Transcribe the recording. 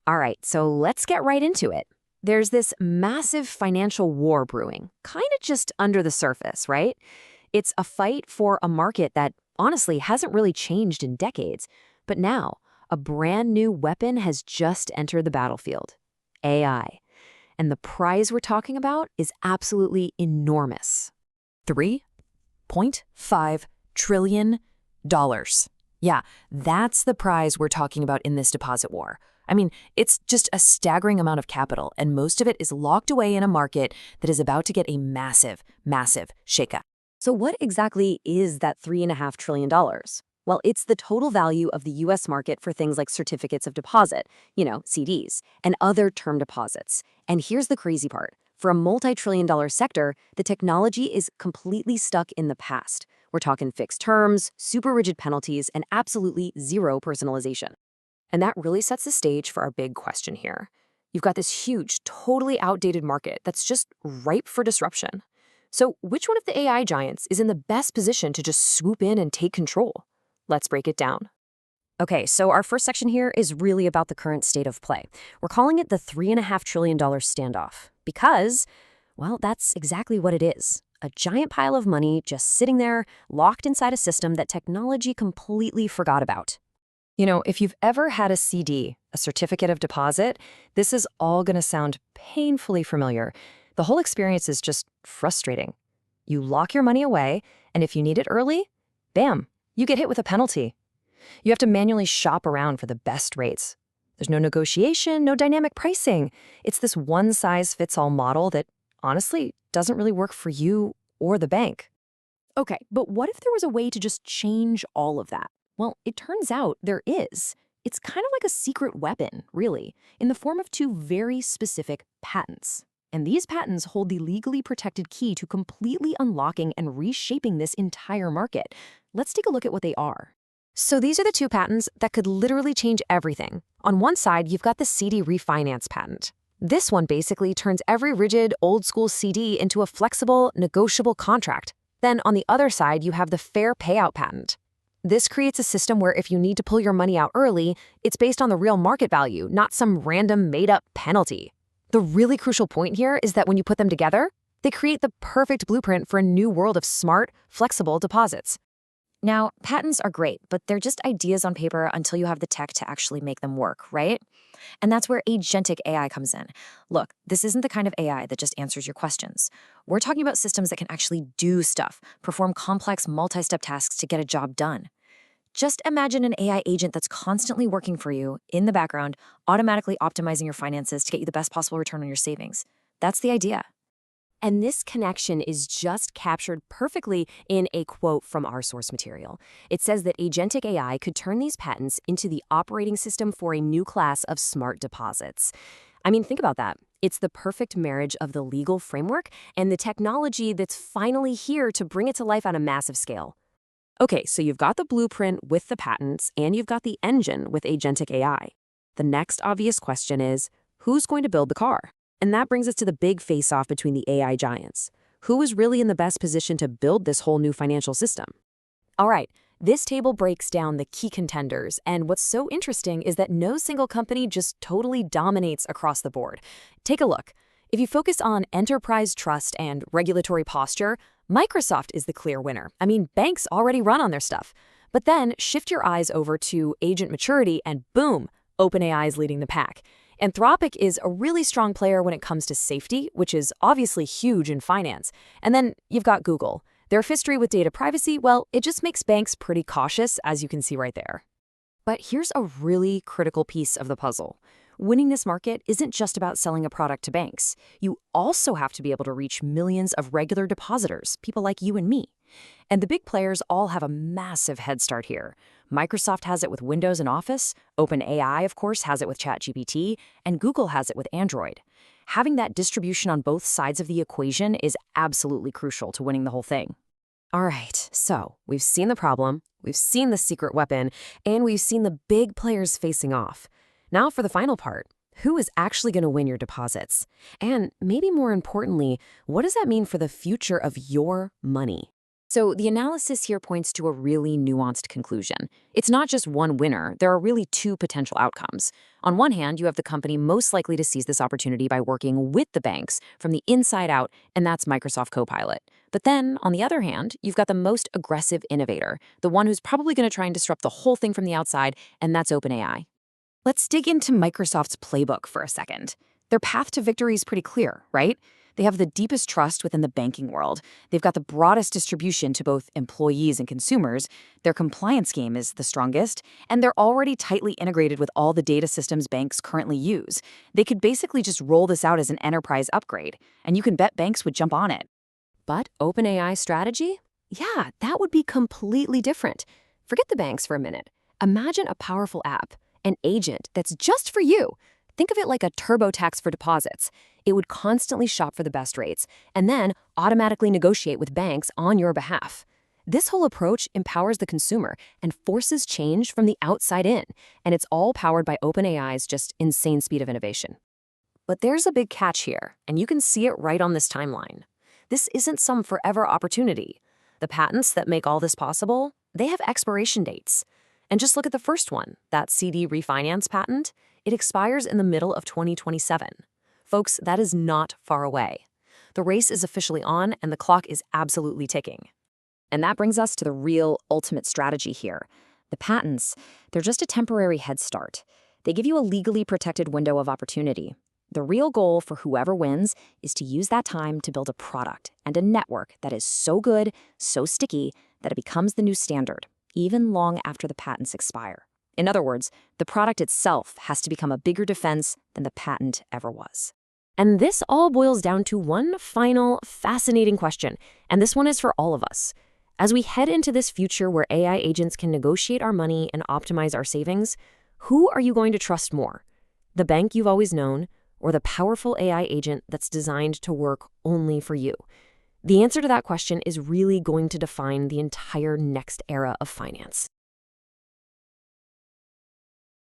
All right, so let's get right into it. There's this massive financial war brewing, kind of just under the surface, right? It's a fight for a market that honestly hasn't really changed in decades. But now, a brand new weapon has just entered the battlefield: AI. And the prize we're talking about is absolutely enormous. $3.5 trillion. Yeah, that's the prize we're talking about in this deposit war. I mean, it's just a staggering amount of capital, and most of it is locked away in a market that is about to get a massive, massive shakeup. So what exactly is that $3.5 trillion? Well, it's the total value of the U.S. market for things like certificates of deposit, CDs, and other term deposits. And here's the crazy part. For a multi-trillion-dollar sector, the technology is completely stuck in the past. We're talking fixed terms, super rigid penalties, and absolutely zero personalization. And that really sets the stage for our big question here. You've got this huge, totally outdated market that's just ripe for disruption. So which one of the AI giants is in the best position to just swoop in and take control? Let's break it down. Okay, so our first section here is really about the current state of play. We're calling it the $3.5 trillion standoff because, well, that's exactly what it is. A giant pile of money just sitting there, locked inside a system that technology completely forgot about. If you've ever had a CD, a certificate of deposit, this is all going to sound painfully familiar. The whole experience is just frustrating. You lock your money away, and if you need it early, bam, you get hit with a penalty. You have to manually shop around for the best rates. There's no negotiation, no dynamic pricing. It's this one-size-fits-all model that, honestly, doesn't really work for you or the bank. Okay, but what if there was a way to just change all of that? Well, it turns out there is. It's kind of like a secret weapon, really, in the form of two very specific patents. And these patents hold the legally protected key to completely unlocking and reshaping this entire market. Let's take a look at what they are. So these are the two patents that could literally change everything. On one side, you've got the CD refinance patent. This one basically turns every rigid, old-school CD into a flexible, negotiable contract. Then on the other side, you have the fair payout patent. This creates a system where if you need to pull your money out early, it's based on the real market value, not some random made-up penalty. The really crucial point here is that when you put them together, they create the perfect blueprint for a new world of smart, flexible deposits. Now, patents are great, but they're just ideas on paper until you have the tech to actually make them work, right? And that's where Agentic AI comes in. Look, this isn't the kind of AI that just answers your questions. We're talking about systems that can actually do stuff, perform complex multi-step tasks to get a job done. Just imagine an AI agent that's constantly working for you in the background, automatically optimizing your finances to get you the best possible return on your savings. That's the idea. And this connection is just captured perfectly in a quote from our source material. It says that Agentic AI could turn these patents into the operating system for a new class of smart deposits. I mean, think about that. It's the perfect marriage of the legal framework and the technology that's finally here to bring it to life on a massive scale. Okay, so you've got the blueprint with the patents, and you've got the engine with Agentic AI. The next obvious question is, who's going to build the car? And that brings us to the big face-off between the AI giants. Who is really in the best position to build this whole new financial system? All right, this table breaks down the key contenders, and what's so interesting is that no single company just totally dominates across the board. Take a look. If you focus on enterprise trust and regulatory posture, Microsoft is the clear winner. I mean, banks already run on their stuff. But then shift your eyes over to agent maturity and boom, OpenAI is leading the pack. Anthropic is a really strong player when it comes to safety, which is obviously huge in finance. And then you've got Google. Their history with data privacy, well, it just makes banks pretty cautious, as you can see right there. But here's a really critical piece of the puzzle. Winning this market isn't just about selling a product to banks. You also have to be able to reach millions of regular depositors, people like you and me. And the big players all have a massive head start here. Microsoft has it with Windows and Office, OpenAI, of course, has it with ChatGPT, and Google has it with Android. Having that distribution on both sides of the equation is absolutely crucial to winning the whole thing. All right, so we've seen the problem, we've seen the secret weapon, and we've seen the big players facing off. Now for the final part. Who is actually going to win your deposits? And maybe more importantly, what does that mean for the future of your money? So the analysis here points to a really nuanced conclusion. It's not just one winner, there are really two potential outcomes. On one hand, you have the company most likely to seize this opportunity by working with the banks from the inside out, and that's Microsoft Copilot. But then, on the other hand, you've got the most aggressive innovator, the one who's probably going to try and disrupt the whole thing from the outside, and that's OpenAI. Let's dig into Microsoft's playbook for a second. Their path to victory is pretty clear, right? They have the deepest trust within the banking world. They've got the broadest distribution to both employees and consumers. Their compliance game is the strongest, and they're already tightly integrated with all the data systems banks currently use. They could basically just roll this out as an enterprise upgrade, and you can bet banks would jump on it. But OpenAI's strategy? Yeah, that would be completely different. Forget the banks for a minute. Imagine a powerful app, an agent that's just for you. Think of it like a TurboTax for deposits. It would constantly shop for the best rates and then automatically negotiate with banks on your behalf. This whole approach empowers the consumer and forces change from the outside in, and it's all powered by OpenAI's just insane speed of innovation. But there's a big catch here, and you can see it right on this timeline. This isn't some forever opportunity. The patents that make all this possible, they have expiration dates. And just look at the first one, that CD refinance patent. It expires in the middle of 2027. Folks, that is not far away. The race is officially on, and the clock is absolutely ticking. And that brings us to the real ultimate strategy here. The patents, they're just a temporary head start. They give you a legally protected window of opportunity. The real goal for whoever wins is to use that time to build a product and a network that is so good, so sticky, that it becomes the new standard, even long after the patents expire. In other words, the product itself has to become a bigger defense than the patent ever was. And this all boils down to one final, fascinating question, and this one is for all of us. As we head into this future where AI agents can negotiate our money and optimize our savings, who are you going to trust more? The bank you've always known, or the powerful AI agent that's designed to work only for you? The answer to that question is really going to define the entire next era of finance.